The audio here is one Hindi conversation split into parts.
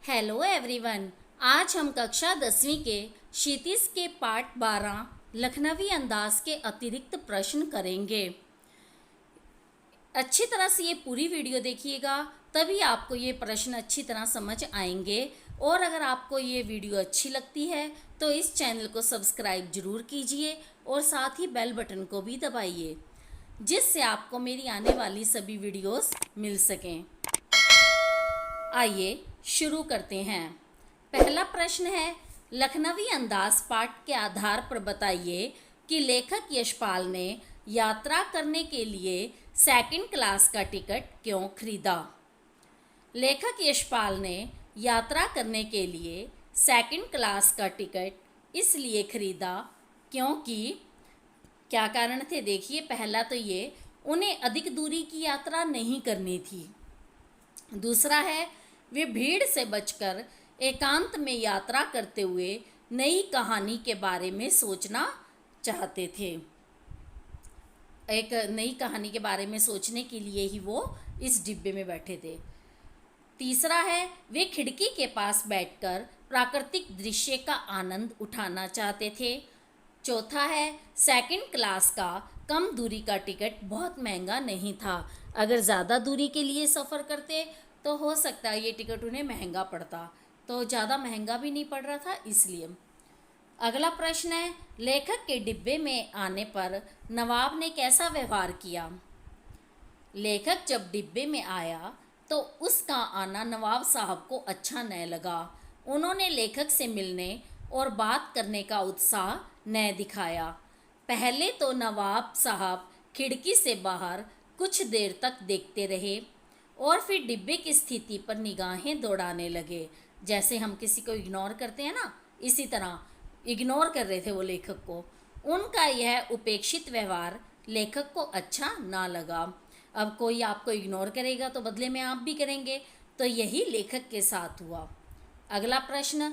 Hello everyone. आज हम कक्षा 10वीं के क्षितिज के पाठ 12 लखनवी अंदाज के अतिरिक्त प्रश्न करेंगे। अच्छी तरह से ये पूरी वीडियो देखिएगा, तभी आपको ये प्रश्न अच्छी तरह समझ आएंगे। और अगर आपको ये वीडियो अच्छी लगती है तो इस चैनल को सब्सक्राइब जरूर कीजिए और साथ ही बेल बटन को भी दबाइए, जिससे आपको मेरी आने वाली सभी वीडियोस मिल सकें। आइए शुरू करते हैं। पहला प्रश्न है, लखनवी अंदाज पाठ के आधार पर बताइए कि लेखक यशपाल ने यात्रा करने के लिए सेकंड क्लास का टिकट क्यों खरीदा। लेखक यशपाल ने यात्रा करने के लिए सेकंड क्लास का टिकट इसलिए खरीदा क्योंकि क्या कारण थे। देखिए, पहला तो ये, उन्हें अधिक दूरी की यात्रा नहीं करनी थी। दूसरा है, वे भीड़ से बचकर एकांत में यात्रा करते हुए नई कहानी के बारे में सोचना चाहते थे। एक नई कहानी के बारे में सोचने के लिए ही वो इस डिब्बे में बैठे थे। तीसरा है, वे खिड़की के पास बैठकर प्राकृतिक दृश्य का आनंद उठाना चाहते थे। चौथा है, सेकंड क्लास का कम दूरी का टिकट बहुत महंगा नहीं था। अगर ज़्यादा दूरी के लिए सफ़र करते तो हो सकता है ये टिकट उन्हें महंगा पड़ता, तो ज़्यादा महंगा भी नहीं पड़ रहा था इसलिए। अगला प्रश्न है, लेखक के डिब्बे में आने पर नवाब ने कैसा व्यवहार किया। लेखक जब डिब्बे में आया तो उसका आना नवाब साहब को अच्छा न लगा। उन्होंने लेखक से मिलने और बात करने का उत्साह न दिखाया। पहले तो नवाब साहब खिड़की से बाहर कुछ देर तक देखते रहे और फिर डिब्बे की स्थिति पर निगाहें दौड़ाने लगे। जैसे हम किसी को इग्नोर करते हैं ना, इसी तरह इग्नोर कर रहे थे वो लेखक को। उनका यह उपेक्षित व्यवहार लेखक को अच्छा ना लगा। अब कोई आपको इग्नोर करेगा तो बदले में आप भी करेंगे, तो यही लेखक के साथ हुआ। अगला प्रश्न,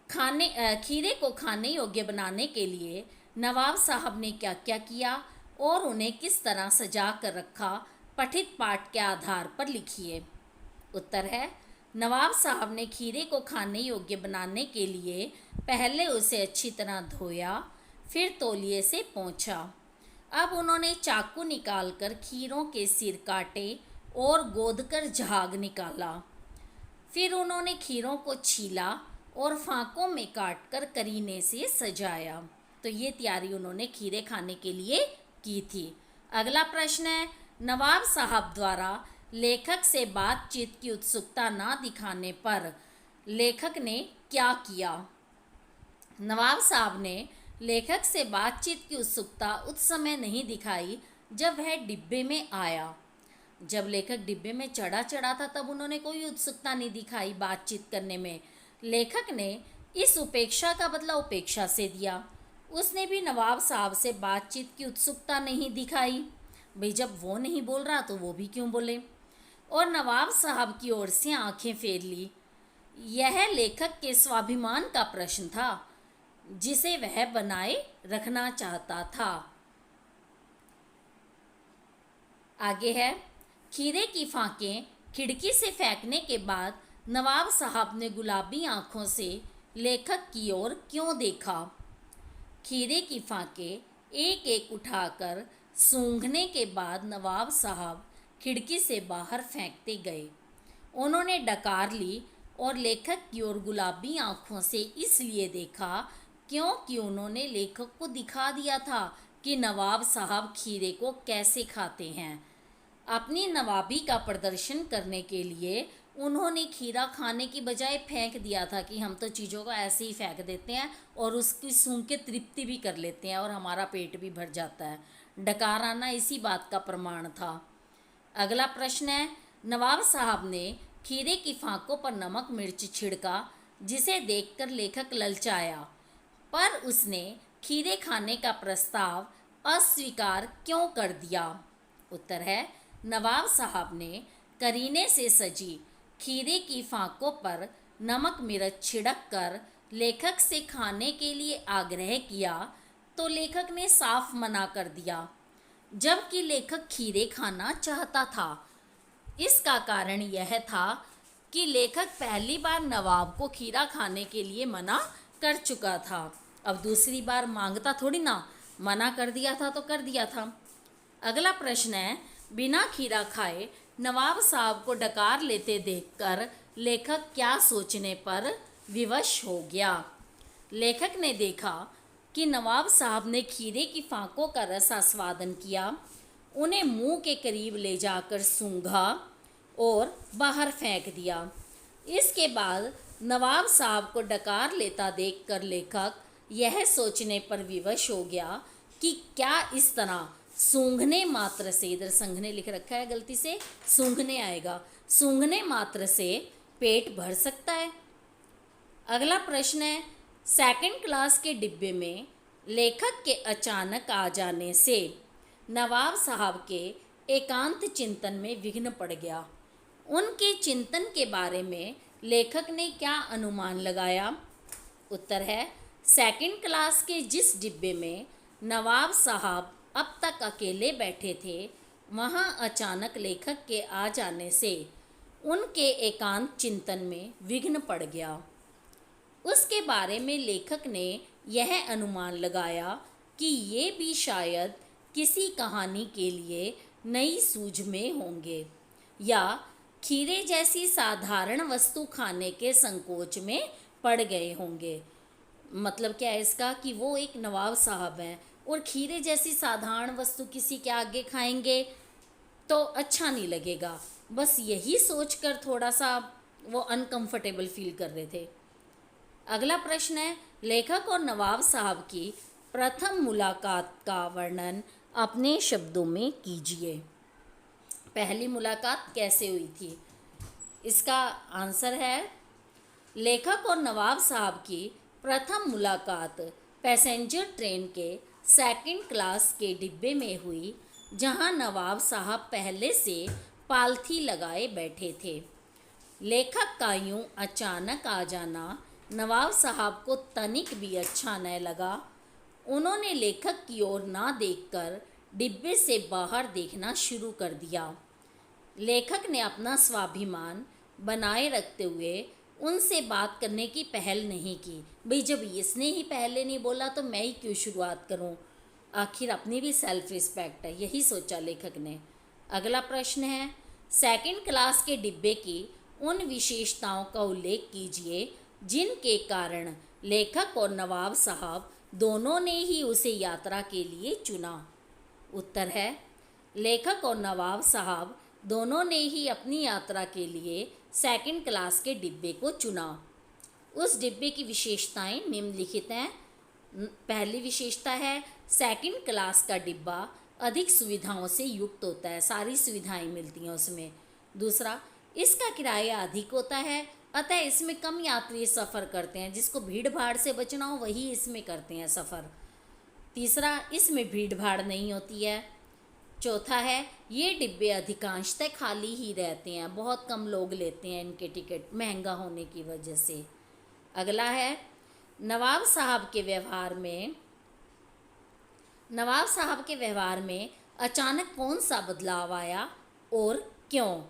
खीरे को खाने योग्य बनाने के लिए नवाब साहब ने क्या क्या किया और उन्हें किस तरह सजा कर रखा, पठित पाठ के आधार पर लिखिए। उत्तर है, नवाब साहब ने खीरे को खाने योग्य बनाने के लिए पहले उसे अच्छी तरह धोया, फिर तौलिए से पोंछा। अब उन्होंने चाकू निकालकर खीरों के सिर काटे और गोदकर झाग निकाला। फिर उन्होंने खीरों को छीला और फांकों में काटकर करीने से सजाया। तो ये तैयारी उन्होंने खीरे खाने के लिए की थी। अगला प्रश्न है, नवाब साहब द्वारा लेखक से बातचीत की उत्सुकता ना दिखाने पर लेखक ने क्या किया। नवाब साहब ने लेखक से बातचीत की उत्सुकता उस समय नहीं दिखाई जब वह डिब्बे में आया। जब लेखक डिब्बे में चढ़ा था तब उन्होंने कोई उत्सुकता नहीं दिखाई बातचीत करने में। लेखक ने इस उपेक्षा का बदला उपेक्षा से दिया। उसने भी नवाब साहब से बातचीत की उत्सुकता नहीं दिखाई। भाई, जब वो नहीं बोल रहा तो वो भी क्यों बोले। और नवाब साहब की ओर से आंखें फेर ली। यह लेखक के स्वाभिमान का प्रश्न था, जिसे वह बनाए रखना चाहता था। आगे है, खीरे की फांकें खिड़की से फेंकने के बाद नवाब साहब ने गुलाबी आंखों से लेखक की ओर क्यों देखा। खीरे की फांकें एक एक उठाकर सूंघने के बाद नवाब साहब खिड़की से बाहर फेंकते गए। उन्होंने डकार ली और लेखक की ओर गुलाबी आंखों से इसलिए देखा क्योंकि उन्होंने लेखक को दिखा दिया था कि नवाब साहब खीरे को कैसे खाते हैं। अपनी नवाबी का प्रदर्शन करने के लिए उन्होंने खीरा खाने की बजाय फेंक दिया था कि हम तो चीज़ों को ऐसे ही फेंक देते हैं और उसकी सूंघ के तृप्ति भी कर लेते हैं और हमारा पेट भी भर जाता है। डकार आना इसी बात का प्रमाण था। अगला प्रश्न है, नवाब साहब ने खीरे की फांकों पर नमक मिर्च छिड़का, जिसे देखकर लेखक ललचाया, पर उसने खीरे खाने का प्रस्ताव अस्वीकार क्यों कर दिया। उत्तर है, नवाब साहब ने करीने से सजी खीरे की फांकों पर नमक मिर्च छिड़क कर लेखक से खाने के लिए आग्रह किया तो लेखक ने साफ मना कर दिया, जबकि लेखक खीरे खाना चाहता था। इसका कारण यह था कि लेखक पहली बार नवाब को खीरा खाने के लिए मना कर चुका था। अब दूसरी बार मांगता थोड़ी ना, मना कर दिया था तो कर दिया था। अगला प्रश्न है, बिना खीरा खाए नवाब साहब को डकार लेते देखकर लेखक क्या सोचने पर विवश हो गया। लेखक ने देखा कि नवाब साहब ने खीरे की फांकों का रस आस्वादन किया, उन्हें मुंह के करीब ले जाकर सूंघा और बाहर फेंक दिया। इसके बाद नवाब साहब को डकार लेता देखकर लेखक यह सोचने पर विवश हो गया कि क्या इस तरह सूंघने मात्र से, इधर संघने लिख रखा है गलती से सूंघने आएगा, सूंघने मात्र से पेट भर सकता है। अगला प्रश्न है, सेकंड क्लास के डिब्बे में लेखक के अचानक आ जाने से नवाब साहब के एकांत चिंतन में विघ्न पड़ गया। उनके चिंतन के बारे में लेखक ने क्या अनुमान लगाया? उत्तर है, सेकंड क्लास के जिस डिब्बे में नवाब साहब अब तक अकेले बैठे थे, वहाँ अचानक लेखक के आ जाने से उनके एकांत चिंतन में विघ्न पड़ गया। उसके बारे में लेखक ने यह अनुमान लगाया कि ये भी शायद किसी कहानी के लिए नई सूझ में होंगे या खीरे जैसी साधारण वस्तु खाने के संकोच में पड़ गए होंगे। मतलब क्या है इसका कि वो एक नवाब साहब हैं और खीरे जैसी साधारण वस्तु किसी के आगे खाएंगे तो अच्छा नहीं लगेगा। बस यही सोचकर थोड़ा सा वो अनकंफर्टेबल फील कर रहे थे। अगला प्रश्न है, लेखक और नवाब साहब की प्रथम मुलाकात का वर्णन अपने शब्दों में कीजिए। पहली मुलाकात कैसे हुई थी? इसका आंसर है, लेखक और नवाब साहब की प्रथम मुलाकात पैसेंजर ट्रेन के सेकंड क्लास के डिब्बे में हुई, जहां नवाब साहब पहले से पालथी लगाए बैठे थे। लेखक का यूं अचानक आ जाना नवाब साहब को तनिक भी अच्छा न लगा। उन्होंने लेखक की ओर ना देखकर डिब्बे से बाहर देखना शुरू कर दिया। लेखक ने अपना स्वाभिमान बनाए रखते हुए उनसे बात करने की पहल नहीं की। भाई जब इसने ही पहले नहीं बोला तो मैं ही क्यों शुरुआत करूं, आखिर अपनी भी सेल्फ रिस्पेक्ट है, यही सोचा लेखक ने। अगला प्रश्न है, सेकंड क्लास के डिब्बे की उन विशेषताओं का उल्लेख कीजिए जिनके कारण लेखक और नवाब साहब दोनों ने ही उसे यात्रा के लिए चुना। उत्तर है, लेखक और नवाब साहब दोनों ने ही अपनी यात्रा के लिए सेकंड क्लास के डिब्बे को चुना। उस डिब्बे की विशेषताएं निम्नलिखित हैं। पहली विशेषता है, सेकंड क्लास का डिब्बा अधिक सुविधाओं से युक्त होता है, सारी सुविधाएं मिलती हैं उसमें। दूसरा, इसका किराया अधिक होता है, अतः इसमें कम यात्री सफ़र करते हैं। जिसको भीड़ भाड़ से बचना हो वही इसमें करते हैं सफ़र। तीसरा, इसमें भीड़ भाड़ नहीं होती है। चौथा है, ये डिब्बे अधिकांशतः खाली ही रहते हैं, बहुत कम लोग लेते हैं इनके टिकट, महंगा होने की वजह से। अगला है, नवाब साहब के व्यवहार में अचानक कौन सा बदलाव आया और क्यों?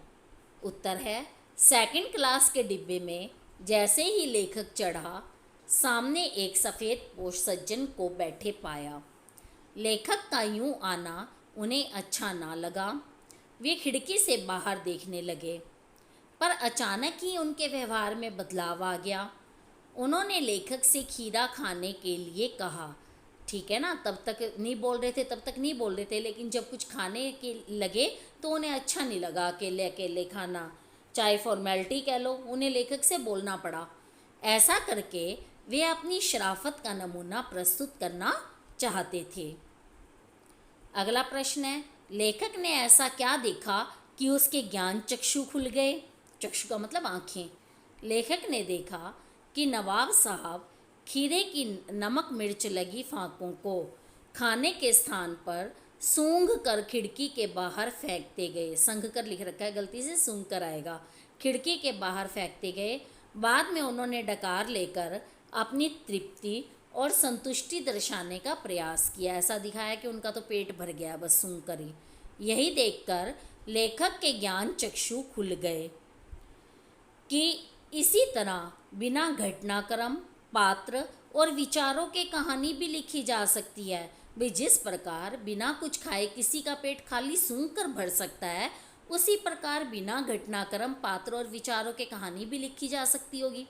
उत्तर है, सेकंड क्लास के डिब्बे में जैसे ही लेखक चढ़ा, सामने एक सफ़ेद पोश सज्जन को बैठे पाया। लेखक का यूं आना उन्हें अच्छा ना लगा। वे खिड़की से बाहर देखने लगे, पर अचानक ही उनके व्यवहार में बदलाव आ गया। उन्होंने लेखक से खीरा खाने के लिए कहा। ठीक है ना, तब तक नहीं बोल रहे थे, लेकिन जब कुछ खाने के लगे तो उन्हें अच्छा नहीं लगा अकेले अकेले खाना, चाहे फॉर्मेलिटी कह लो, उन्हें लेखक से बोलना पड़ा। ऐसा करके वे अपनी शराफत का नमूना प्रस्तुत करना चाहते थे। अगला प्रश्न है, लेखक ने ऐसा क्या देखा कि उसके ज्ञान चक्षु खुल गए? चक्षु का मतलब आँखें। लेखक ने देखा कि नवाब साहब खीरे की नमक मिर्च लगी फांकों को खाने के स्थान पर सूंघ कर खिड़की के बाहर फेंकते गए। संघ कर लिख रखा है, गलती से सूंघ कर आएगा। खिड़की के बाहर फेंकते गए। बाद में उन्होंने डकार लेकर अपनी तृप्ति और संतुष्टि दर्शाने का प्रयास किया। ऐसा दिखाया कि उनका तो पेट भर गया बस सूंघ कर ही। यही देखकर लेखक के ज्ञान चक्षु खुल गए। कि इसी तरह बिना घटनाक्रम, पात्र और विचारों के कहानी भी लिखी जा सकती है। भी जिस प्रकार बिना कुछ खाए किसी का पेट खाली सूंघ कर भर सकता है, उसी प्रकार बिना घटनाक्रम, पात्र और विचारों के कहानी भी लिखी जा सकती होगी।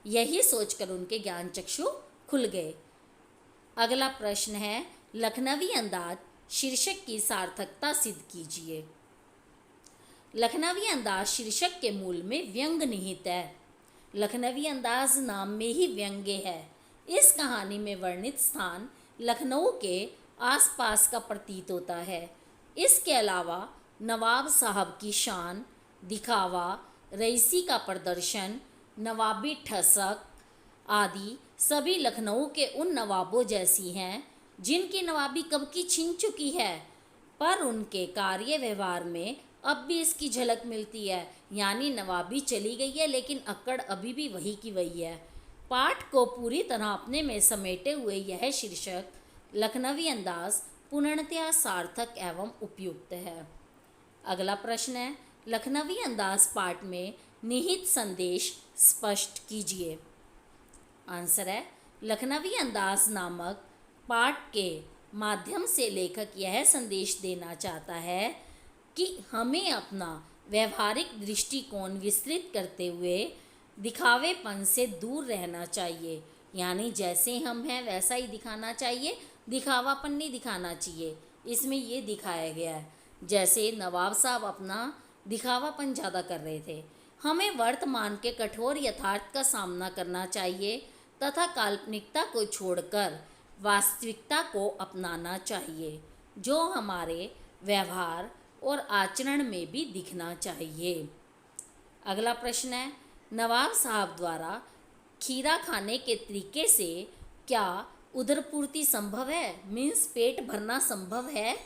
यही सोचकर उनके ज्ञान चक्षु खुल गए। अगला प्रश्न है, लखनवी अंदाज शीर्षक की सार्थकता सिद्ध कीजिए। लखनवी अंदाज शीर्षक के मूल में व्यंग निहित है। लखनवी अंदाज नाम में ही व्यंग्य है। इस कहानी में वर्णित स्थान लखनऊ के आसपास का प्रतीत होता है। इसके अलावा नवाब साहब की शान, दिखावा, रईसी का प्रदर्शन, नवाबी ठसक आदि सभी लखनऊ के उन नवाबों जैसी हैं जिनकी नवाबी कब की छिन चुकी है, पर उनके कार्य व्यवहार में अब भी इसकी झलक मिलती है। यानी नवाबी चली गई है लेकिन अक्कड़ अभी भी वही की वही है। पाठ को पूरी तरह अपने में समेटे हुए यह शीर्षक लखनवी अंदाज पूर्णतया सार्थक एवं उपयुक्त है। अगला प्रश्न है, लखनवी अंदाज पाठ में निहित संदेश स्पष्ट कीजिए। आंसर है, लखनवी अंदाज नामक पाठ के माध्यम से लेखक यह संदेश देना चाहता है कि हमें अपना व्यवहारिक दृष्टिकोण विस्तृत करते हुए दिखावेपन से दूर रहना चाहिए। यानी जैसे हम हैं वैसा ही दिखाना चाहिए, दिखावापन नहीं दिखाना चाहिए। इसमें ये दिखाया गया है जैसे नवाब साहब अपना दिखावापन ज़्यादा कर रहे थे। हमें वर्तमान के कठोर यथार्थ का सामना करना चाहिए तथा काल्पनिकता को छोड़कर वास्तविकता को अपनाना चाहिए, जो हमारे व्यवहार और आचरण में भी दिखना चाहिए। अगला प्रश्न है, नवाब साहब द्वारा खीरा खाने के तरीके से क्या उदरपूर्ति संभव है, मीन्स पेट भरना संभव है?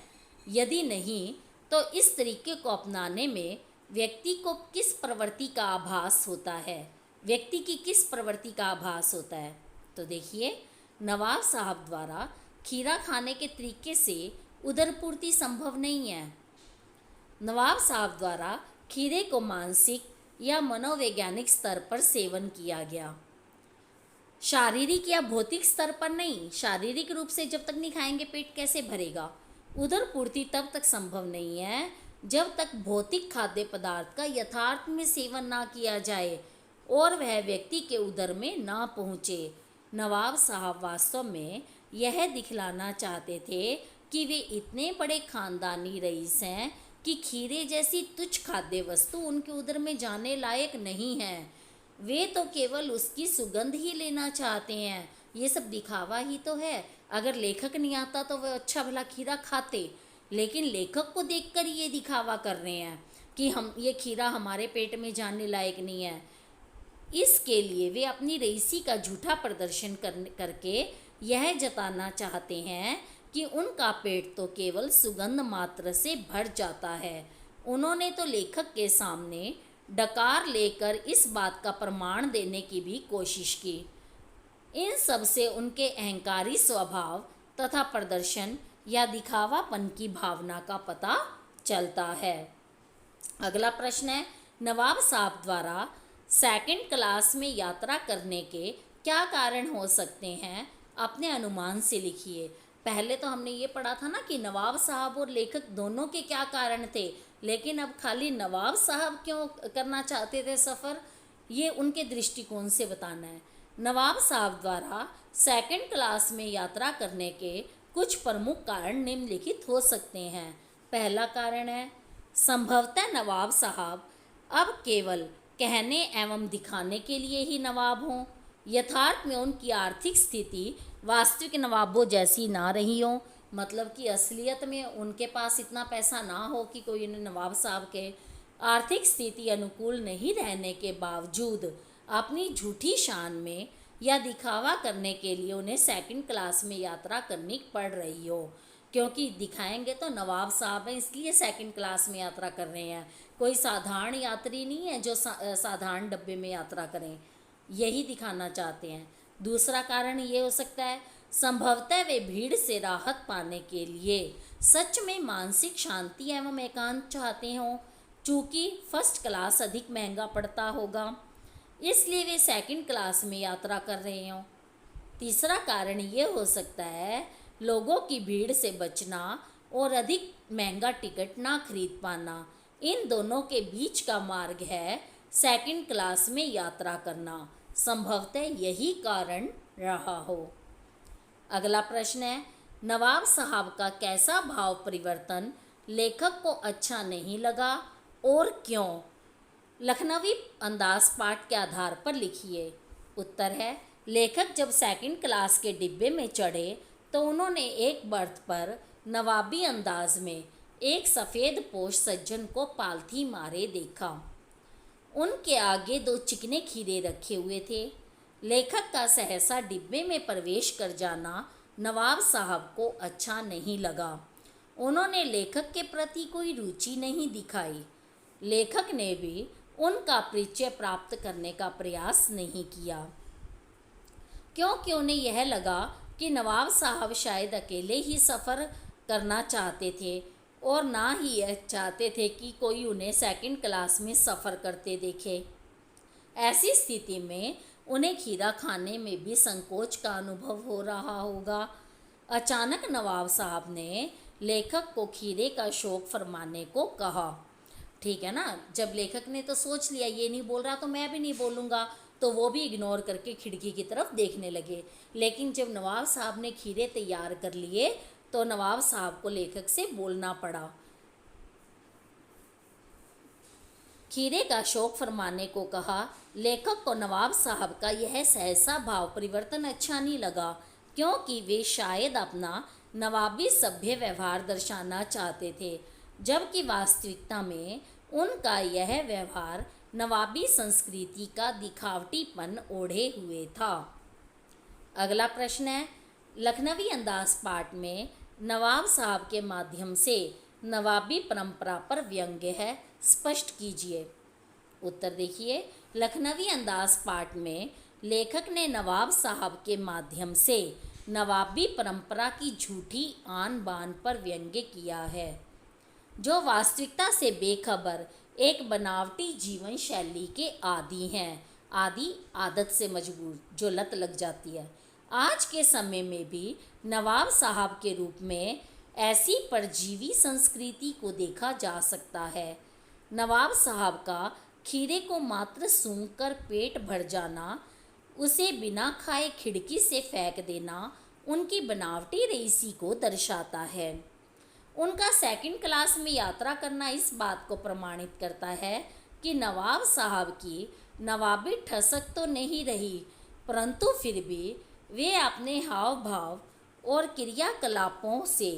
यदि नहीं तो इस तरीके को अपनाने में व्यक्ति को किस प्रवृत्ति का आभास होता है, व्यक्ति की किस प्रवृत्ति का आभास होता है? तो देखिए, नवाब साहब द्वारा खीरा खाने के तरीके से उदरपूर्ति संभव नहीं है। नवाब साहब द्वारा खीरे को मानसिक या मनोवैज्ञानिक स्तर पर सेवन किया गया, शारीरिक या भौतिक स्तर पर नहीं। शारीरिक रूप से जब तक नहीं खाएंगे पेट कैसे भरेगा? उदरपूर्ति तब तक संभव नहीं है जब तक भौतिक खाद्य पदार्थ का यथार्थ में सेवन ना किया जाए और वह व्यक्ति के उदर में ना पहुँचे। नवाब साहब वास्तव में यह दिखलाना चाहते थे कि वे इतने बड़े खानदानी रईस हैं कि खीरे जैसी तुच्छ खाद्य वस्तु उनके उदर में जाने लायक नहीं है। वे तो केवल उसकी सुगंध ही लेना चाहते हैं। ये सब दिखावा ही तो है। अगर लेखक नहीं आता तो वह अच्छा भला खीरा खाते, लेकिन लेखक को देखकर ये दिखावा कर रहे हैं कि हम ये खीरा हमारे पेट में जाने लायक नहीं है। इसके लिए वे अपनी रईसी का झूठा प्रदर्शन करके यह जताना चाहते हैं कि उनका पेट तो केवल सुगंध मात्र से भर जाता है। उन्होंने तो लेखक के सामने डकार लेकर इस बात का प्रमाण देने की भी कोशिश की। इन सब से उनके अहंकारी स्वभाव तथा प्रदर्शन या दिखावापन की भावना का पता चलता है। अगला प्रश्न है, नवाब साहब द्वारा सेकंड क्लास में यात्रा करने के क्या कारण हो सकते हैं, अपने अनुमान से लिखिए। पहले तो हमने ये पढ़ा था ना कि नवाब साहब और लेखक दोनों के क्या कारण थे, लेकिन अब खाली नवाब साहब क्यों करना चाहते थे सफ़र, ये उनके दृष्टिकोण से बताना है। नवाब साहब द्वारा सेकंड क्लास में यात्रा करने के कुछ प्रमुख कारण निम्नलिखित हो सकते हैं। पहला कारण है, संभवतः नवाब साहब अब केवल कहने एवं दिखाने के लिए ही नवाब हों। यथार्थ में उनकी आर्थिक स्थिति वास्तविक नवाबों जैसी ना रही हो, मतलब कि असलियत में उनके पास इतना पैसा ना हो कि कोई उन्हें नवाब साहब के। आर्थिक स्थिति अनुकूल नहीं रहने के बावजूद अपनी झूठी शान में या दिखावा करने के लिए उन्हें सेकंड क्लास में यात्रा करनी पड़ रही हो, क्योंकि दिखाएंगे तो नवाब साहब हैं इसलिए सेकंड क्लास में यात्रा कर रहे हैं। कोई साधारण यात्री नहीं है जो साधारण डब्बे में यात्रा करें, यही दिखाना चाहते हैं। दूसरा कारण ये हो सकता है, संभवतः वे भीड़ से राहत पाने के लिए सच में मानसिक शांति एवं एकांत चाहते हों, चूँकि फर्स्ट क्लास अधिक महंगा पड़ता होगा। इसलिए वे सेकंड क्लास में यात्रा कर रहे हों। तीसरा कारण ये हो सकता है लोगों की भीड़ से बचना और अधिक महंगा टिकट ना खरीद पाना। इन दोनों के बीच का मार्ग है सेकंड क्लास में यात्रा करना। संभवतः यही कारण रहा हो। अगला प्रश्न है, नवाब साहब का कैसा भाव परिवर्तन लेखक को अच्छा नहीं लगा और क्यों? लखनवी अंदाज पाठ के आधार पर लिखिए। उत्तर है, लेखक जब सेकंड क्लास के डिब्बे में चढ़े तो उन्होंने एक बर्थ पर नवाबी अंदाज में एक सफ़ेद पोश सज्जन को पालथी मारे देखा। उनके आगे दो चिकने खीरे रखे हुए थे। लेखक का सहसा डिब्बे में प्रवेश कर जाना नवाब साहब को अच्छा नहीं लगा। उन्होंने लेखक के प्रति कोई रुचि नहीं दिखाई। लेखक ने भी उनका परिचय प्राप्त करने का प्रयास नहीं किया, क्योंकि उन्हें यह लगा कि नवाब साहब शायद अकेले ही सफ़र करना चाहते थे और ना ही यह चाहते थे कि कोई उन्हें सेकंड क्लास में सफ़र करते देखे। ऐसी स्थिति में उन्हें खीरा खाने में भी संकोच का अनुभव हो रहा होगा। अचानक नवाब साहब ने लेखक को खीरे का शौक फरमाने को कहा। ठीक है ना, जब लेखक ने तो सोच लिया ये नहीं बोल रहा तो मैं भी नहीं बोलूँगा, तो वो भी इग्नोर करके खिड़की की तरफ देखने लगे। लेकिन जब नवाब साहब ने खीरे तैयार कर लिए तो नवाब साहब को लेखक से बोलना पड़ा। खीरे का शौक फरमाने को कहा। लेखक को नवाब साहब का यह सहसा भाव परिवर्तन अच्छा नहीं लगा, क्योंकि वे शायद अपना नवाबी सभ्य व्यवहार दर्शाना चाहते थे, जबकि वास्तविकता में उनका यह व्यवहार नवाबी संस्कृति का दिखावटीपन ओढ़े हुए था। अगला प्रश्न है, लखनवी अंदाज पाठ में नवाब साहब के माध्यम से नवाबी परंपरा पर व्यंग्य है, स्पष्ट कीजिए। उत्तर देखिए, लखनवी अंदाज पाठ में लेखक ने नवाब साहब के माध्यम से नवाबी परंपरा की झूठी आन बान पर व्यंग्य किया है, जो वास्तविकता से बेखबर एक बनावटी जीवन शैली के आदी हैं। आदि आदत से मजबूर, जो लत लग जाती है। आज के समय में भी नवाब साहब के रूप में ऐसी परजीवी संस्कृति को देखा जा सकता है। नवाब साहब का खीरे को मात्र सूंघकर पेट भर जाना, उसे बिना खाए खिड़की से फेंक देना उनकी बनावटी रईसी को दर्शाता है। उनका सेकंड क्लास में यात्रा करना इस बात को प्रमाणित करता है कि नवाब साहब की नवाबी ठसक तो नहीं रही, परंतु फिर भी वे अपने हाव भाव और क्रियाकलापों से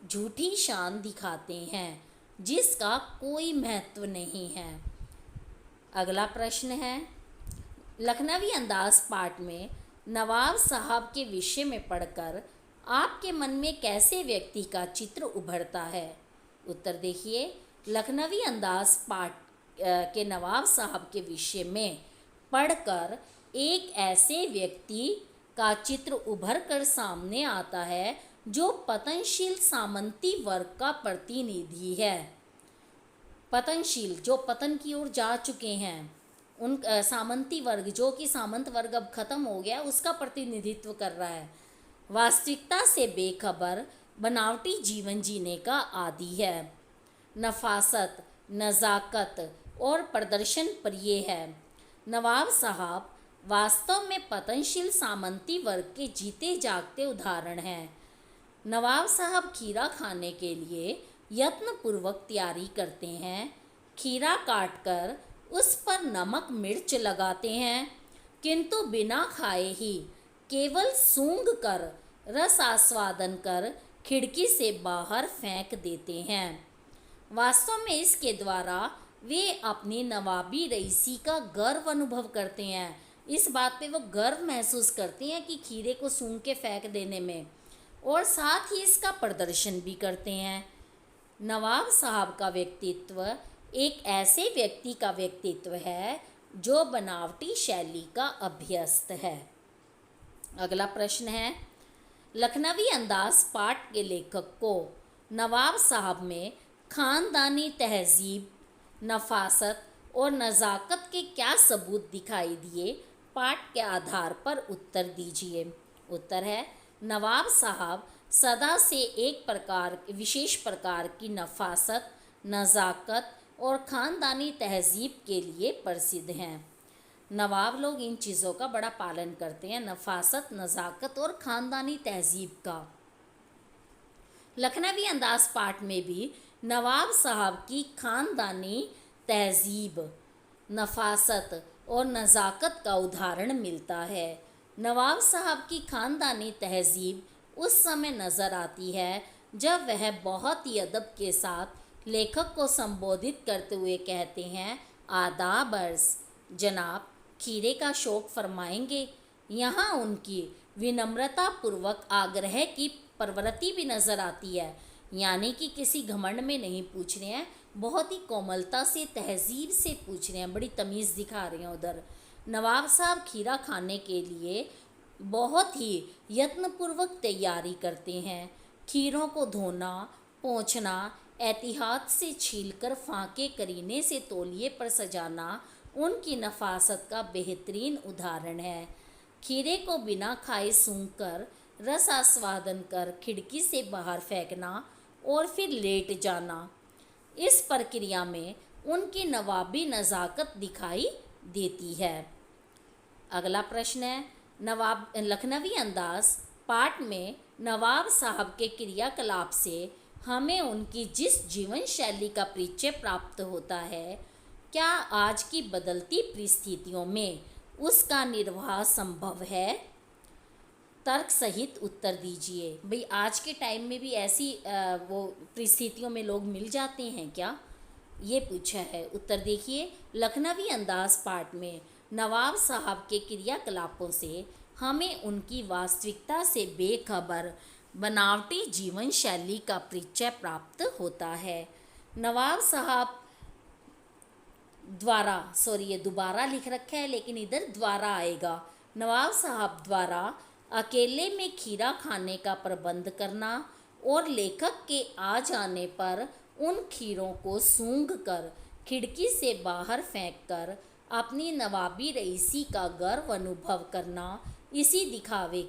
झूठी शान दिखाते हैं, जिसका कोई महत्व नहीं है। अगला प्रश्न है, लखनवी अंदाज पाठ में नवाब साहब के विषय में पढ़कर आपके मन में कैसे व्यक्ति का चित्र उभरता है? उत्तर देखिए, लखनवी अंदाज पाठ के नवाब साहब के विषय में पढ़कर एक ऐसे व्यक्ति का चित्र उभर कर सामने आता है जो पतनशील सामंती वर्ग का प्रतिनिधि है। पतनशील, जो पतन की ओर जा चुके हैं, उन सामंती वर्ग, जो कि सामंत वर्ग अब खत्म हो गया, उसका प्रतिनिधित्व कर रहा है। वास्तविकता से बेखबर बनावटी जीवन जीने का आदी है। नफासत, नज़ाकत और प्रदर्शन प्रिय है। नवाब साहब वास्तव में पतनशील सामंती वर्ग के जीते जागते उदाहरण हैं। नवाब साहब खीरा खाने के लिए यत्नपूर्वक तैयारी करते हैं। खीरा काटकर उस पर नमक मिर्च लगाते हैं, किंतु बिना खाए ही केवल सूंघ कर रस आस्वादन कर खिड़की से बाहर फेंक देते हैं। वास्तव में इसके द्वारा वे अपनी नवाबी रईसी का गर्व अनुभव करते हैं। इस बात पे वो गर्व महसूस करते हैं कि खीरे को सूंघ के फेंक देने में, और साथ ही इसका प्रदर्शन भी करते हैं। नवाब साहब का व्यक्तित्व एक ऐसे व्यक्ति का व्यक्तित्व है जो बनावटी शैली का अभ्यस्त है। अगला प्रश्न है, लखनवी अंदाज पाठ के लेखक को नवाब साहब में खानदानी तहजीब, नफासत और नज़ाकत के क्या सबूत दिखाई दिए, पाठ के आधार पर उत्तर दीजिए। उत्तर है, नवाब साहब सदा से विशेष प्रकार की नफासत, नज़ाकत और ख़ानदानी तहजीब के लिए प्रसिद्ध हैं। नवाब लोग इन चीज़ों का बड़ा पालन करते हैं, नफासत, नज़ाकत और ख़ानदानी तहजीब का। लखनवी अंदाज पाठ में भी नवाब साहब की ख़ानदानी तहजीब, नफासत और नज़ाकत का उदाहरण मिलता है। नवाब साहब की ख़ानदानी तहजीब उस समय नज़र आती है जब वह बहुत ही अदब के साथ लेखक को संबोधित करते हुए कहते हैं, आदाब अर्ज़ जनाब, खीरे का शौक़ फरमाएंगे। यहाँ उनकी विनम्रतापूर्वक आग्रह की प्रवृत्ति भी नज़र आती है, यानी कि किसी घमंड में नहीं पूछ रहे हैं, बहुत ही कोमलता से, तहजीब से पूछ रहे हैं, बड़ी तमीज़ दिखा रहे हैं उधर। नवाब साहब खीरा खाने के लिए बहुत ही यत्नपूर्वक तैयारी करते हैं। खीरों को धोना, पोंछना, एहतियात से छीलकर फाके करीने से तौलिए पर सजाना उनकी नफासत का बेहतरीन उदाहरण है। खीरे को बिना खाए सूंघकर रस आस्वादन कर खिड़की से बाहर फेंकना और फिर लेट जाना, इस प्रक्रिया में उनकी नवाबी नज़ाकत दिखाई देती है। अगला प्रश्न है, लखनवी अंदाज पाठ में नवाब साहब के क्रियाकलाप से हमें उनकी जिस जीवन शैली का परिचय प्राप्त होता है, क्या आज की बदलती परिस्थितियों में उसका निर्वाह संभव है? तर्क सहित उत्तर दीजिए। भाई आज के टाइम में भी ऐसी वो परिस्थितियों में लोग मिल जाते हैं क्या, ये पूछा है। उत्तर देखिए, लखनवी अंदाज पाठ में नवाब साहब के क्रियाकलापों से हमें उनकी वास्तविकता से बेखबर बनावटी जीवन शैली का परिचय प्राप्त होता है। नवाब साहब द्वारा, ये दोबारा लिख रखा है लेकिन इधर द्वारा आएगा, नवाब साहब द्वारा अकेले में खीरा खाने का प्रबंध करना और लेखक के आ जाने पर उन खीरों को सूंघकर खिड़की से बाहर फेंककर अपनी नवाबी रईसी का गर्व अनुभव करना इसी दिखावे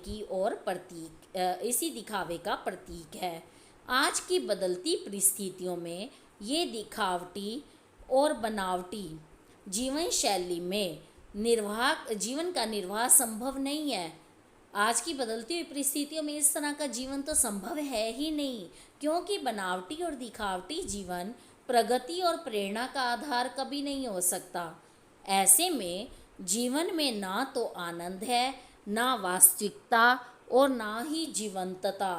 का प्रतीक है। आज की बदलती परिस्थितियों में ये दिखावटी और बनावटी जीवन शैली में जीवन का निर्वाह संभव नहीं है। आज की बदलती हुई परिस्थितियों में इस तरह का जीवन तो संभव है ही नहीं, क्योंकि बनावटी और दिखावटी जीवन प्रगति और प्रेरणा का आधार कभी नहीं हो सकता। ऐसे में जीवन में ना तो आनंद है, ना वास्तविकता और ना ही जीवंतता।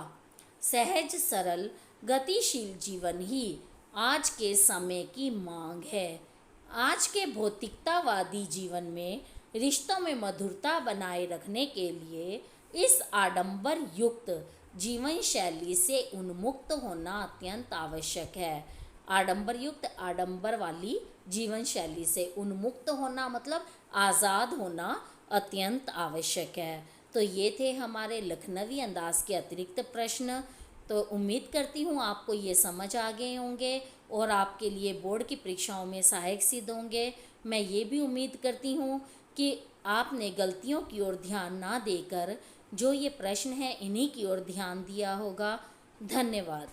सहज, सरल, गतिशील जीवन ही आज के समय की मांग है। आज के भौतिकतावादी जीवन में रिश्तों में मधुरता बनाए रखने के लिए इस आडंबर युक्त जीवन शैली से उन्मुक्त होना अत्यंत आवश्यक है। आडंबर युक्त, आडंबर वाली जीवन शैली से उन्मुक्त होना मतलब आज़ाद होना अत्यंत आवश्यक है। तो ये थे हमारे लखनवी अंदाज के अतिरिक्त प्रश्न। तो उम्मीद करती हूँ आपको ये समझ आ गए होंगे और आपके लिए बोर्ड की परीक्षाओं में सहायक सिद्ध होंगे। मैं ये भी उम्मीद करती हूँ कि आपने गलतियों की ओर ध्यान ना देकर जो ये प्रश्न है इन्हीं की ओर ध्यान दिया होगा। धन्यवाद।